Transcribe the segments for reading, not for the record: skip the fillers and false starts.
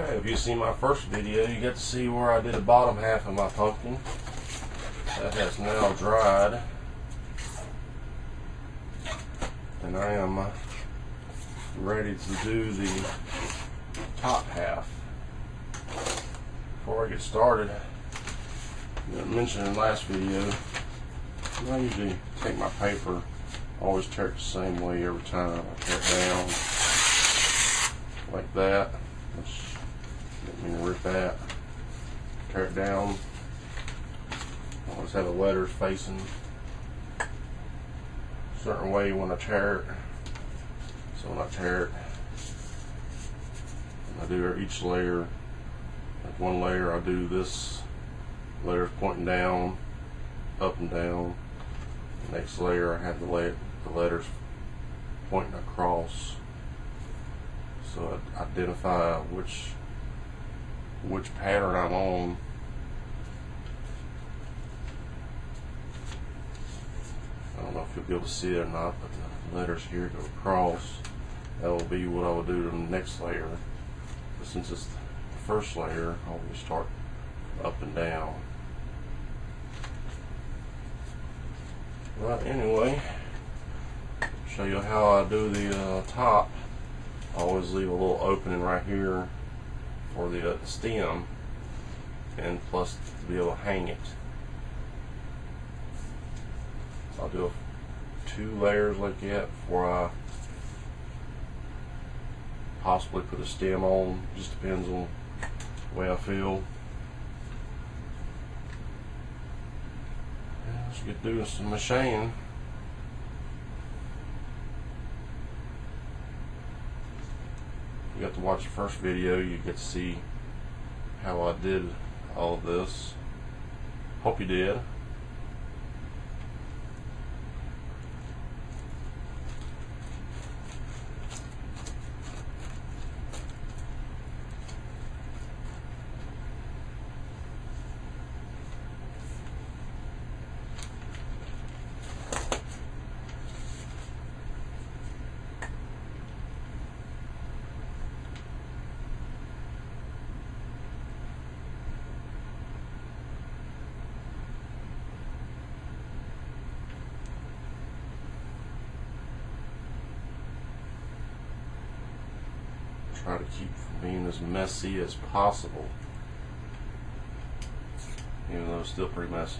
Okay, if you see my first video, you get to see where I did the bottom half of my pumpkin. That has now dried, and I am ready to do the top half. Before I get started, I mentioned in the last video, I usually take my paper, always tear it the same way every time. I tear it down like that. Didn't mean to rip that. Tear it down. Always have the letters facing a certain way when I tear it. So when I tear it, I do each layer. Like one layer, I do this layer's pointing down, up and down. The next layer, I have the letters pointing across. So I identify which pattern I'm on. I don't know if you'll be able to see it or not, but the letters here go across. That will be what I will do to the next layer. But since it's the first layer, I always start up and down. Right, anyway, show you how I do the top. I always leave a little opening right here for the stem, and plus to be able to hang it. So I'll do 2 layers like that before I possibly put a stem on. Just depends on the way I feel. Let's get doing some machining. You got to watch the first video, you get to see how I did all of this. Hope you did. Try to keep from being as messy as possible, even though it's still pretty messy.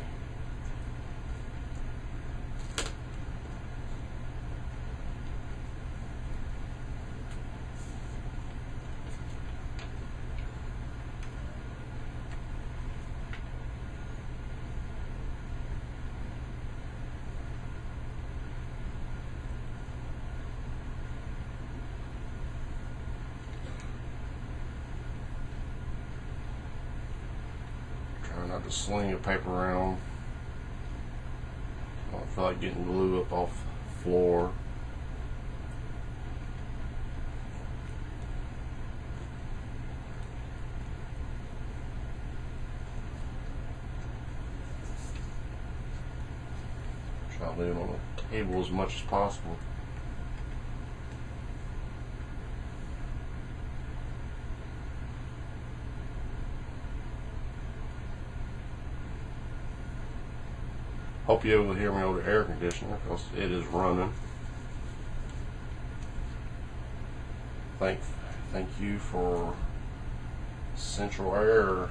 Not to sling the paper around. I don't feel like getting glue up off the floor. Try to leave it on the table as much as possible. Hope you're able to hear me over the air conditioner because it is running. Thank you for Central Air.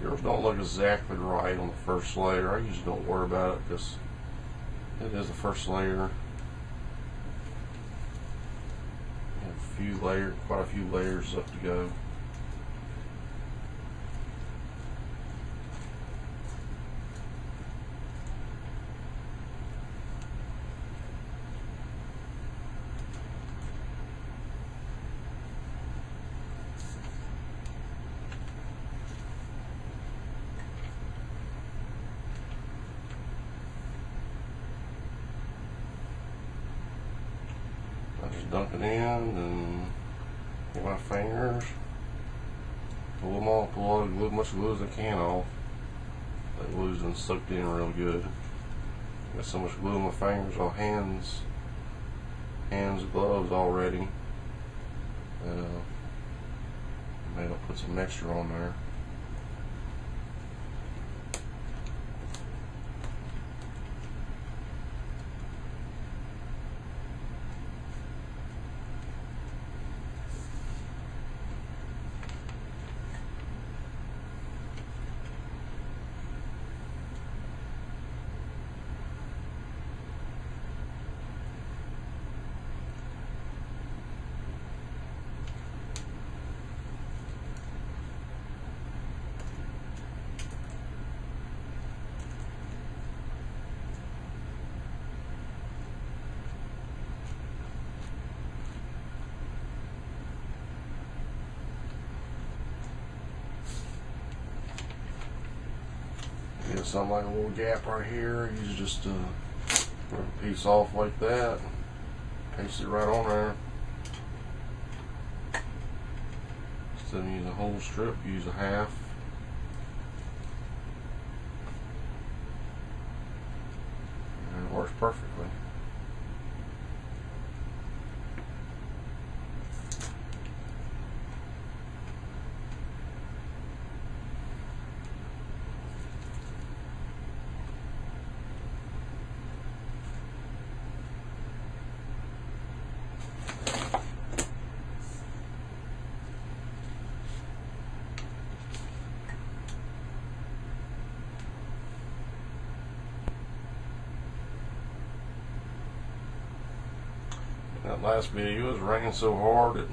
Yours don't look exactly right on the first layer. I usually don't worry about it because it is the first layer. Quite a few layers up to go. dunk it in and get my fingers, pull them off, pull all the glue, much glue as I can off. That glue's been soaked in real good. Got so much glue on my fingers, all hands, gloves already. Maybe I'll put some mixture on there. Get something like a little gap right here. Use just rip a piece off like that. Paste it right on there. Instead of using a whole strip, use a half. And it works perfectly. That last video was raining so hard that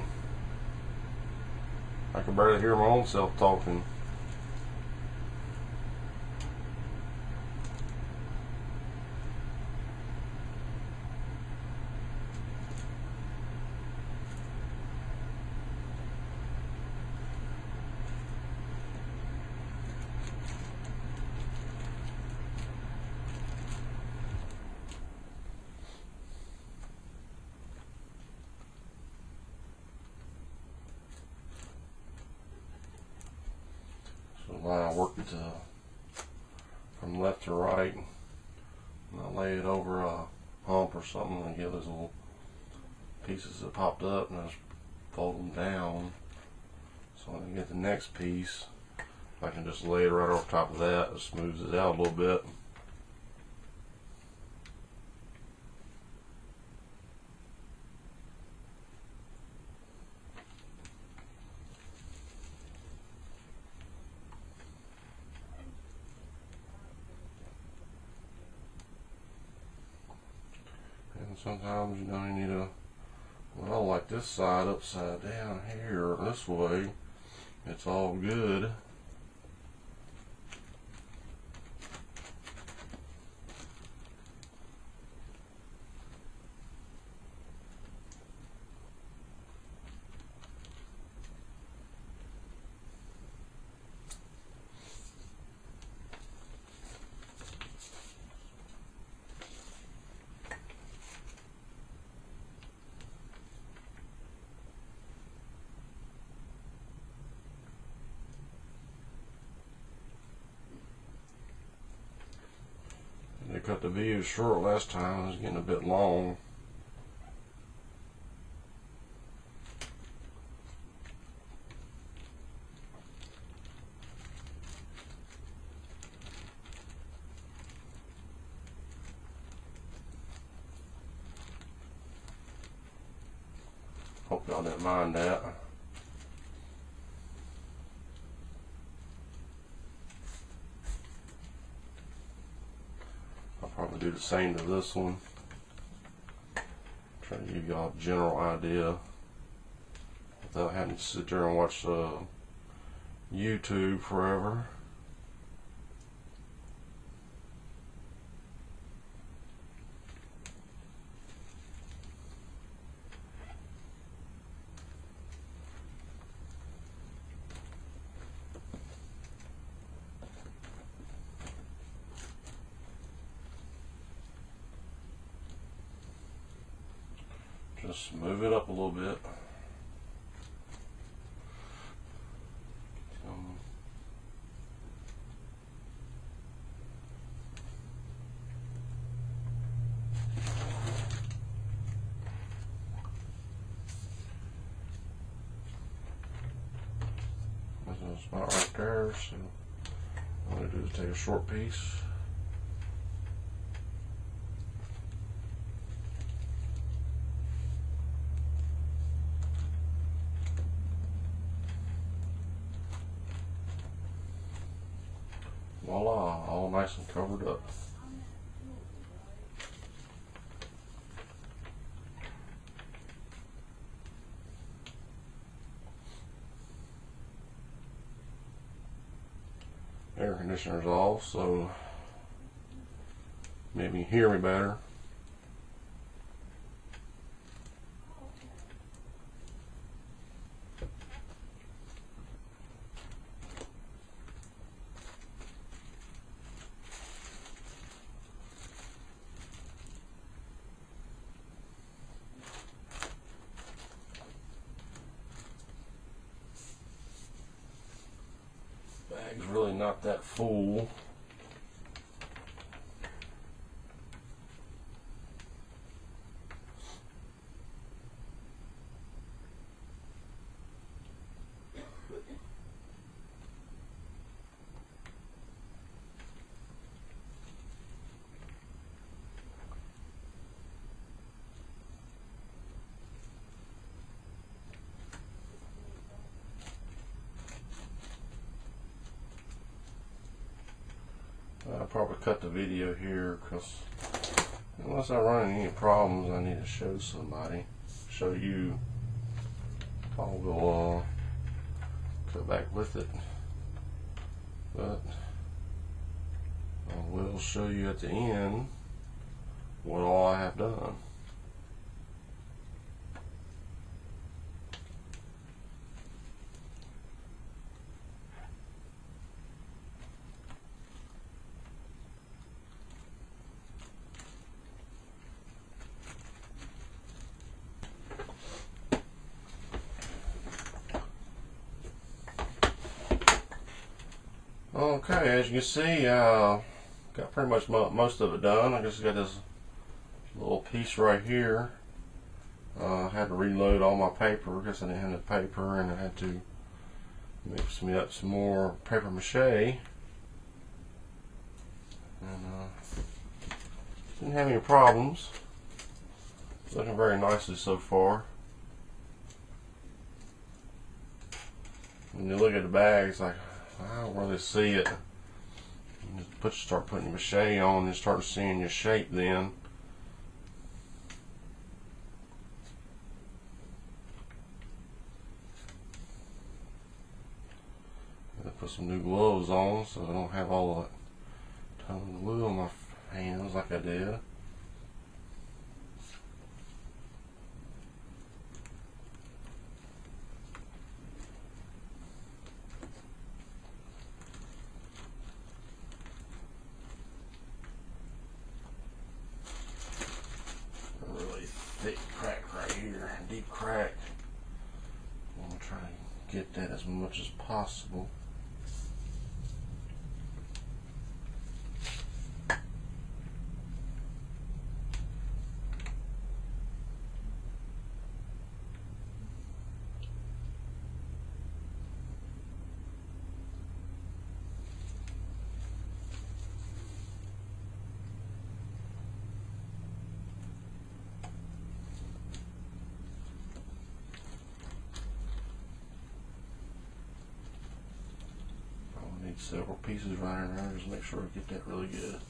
I could barely hear my own self talking. I work it from left to right, and I lay it over a hump or something and get those little pieces that popped up, and I just fold them down. So when I get the next piece, I can just lay it right over top of that. It smooths it out a little bit. Sometimes you know you need a, well, like this side upside down here this way, it's all good. They cut the video short last time. It was getting a bit long. Hope y'all didn't mind that. Probably do the same to this one. Try to give y'all a general idea without having to sit there and watch YouTube forever. Just move it up a little bit. There's a spot right there, so what I'm going to do is take a short piece. Voila, all nice and covered up. Air conditioner's off, so maybe you hear me better. Bag's really not that full. I'll probably cut the video here because unless I run into any problems, I need to show somebody, show you. I'll go cut back with it, but I will show you at the end what all I have done. Okay, as you can see, got pretty much most of it done. I just got this little piece right here. I had to reload all my paper because I didn't have the paper, and I had to mix me up some more papier-mâché. And didn't have any problems. It's looking very nicely so far. When you look at the bag, it's like, I don't really see it. You just start putting your mache on and start seeing your shape then. I put some new gloves on so I don't have all that ton of glue on my hands like I did. Thick crack right here, deep crack. I'm going to try to get that as much as possible. Several pieces right in there, just make sure I get that really good.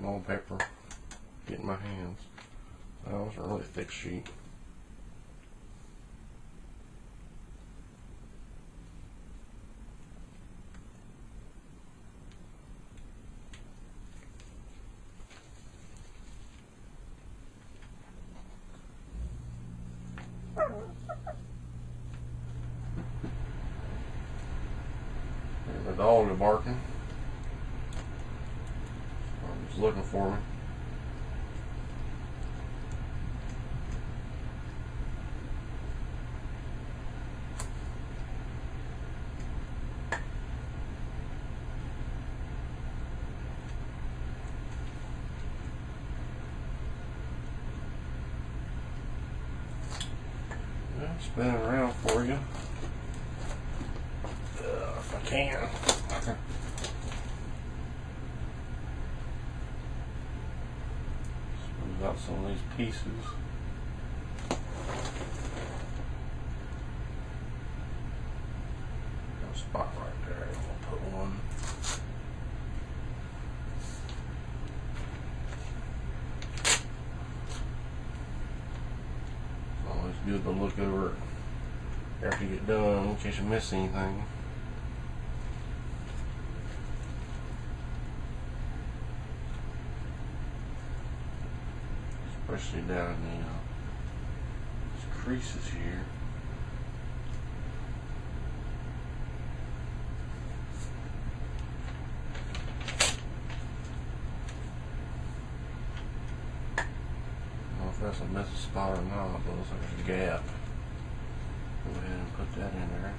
putting on paper, getting my hands. That was a really thick sheet. The dog is barking. He's looking for me. Spin it around for you. If I can. Smooth out some of these pieces. Got a spot right there. I'll put one. Always good to look over it after you get done in case you miss anything. Especially down in these creases here. I don't know if that's a missing spot or not, but it looks like there's a gap. Go ahead and put that in there.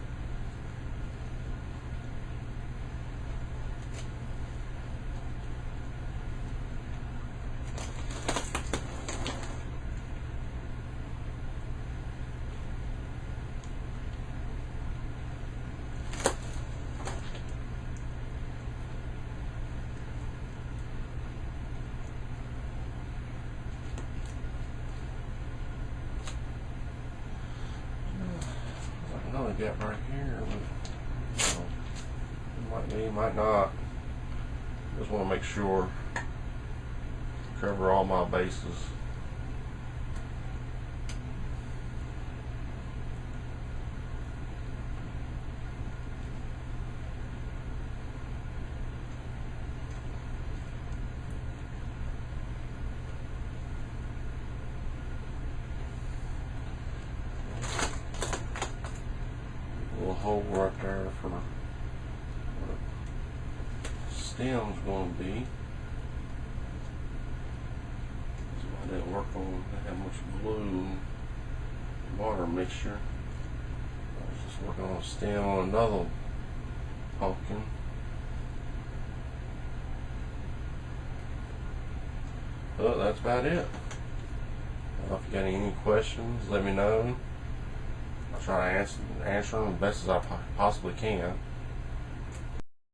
Another gap right here, but it might be, might not. Just want to make sure, cover all my bases. Hole right there for where the stem's going to be. So I didn't work on that much glue, water mixture. I was just working on a stem on another pumpkin. But that's about it. If you got any questions, let me know. I'll try to answer them as best as I possibly can.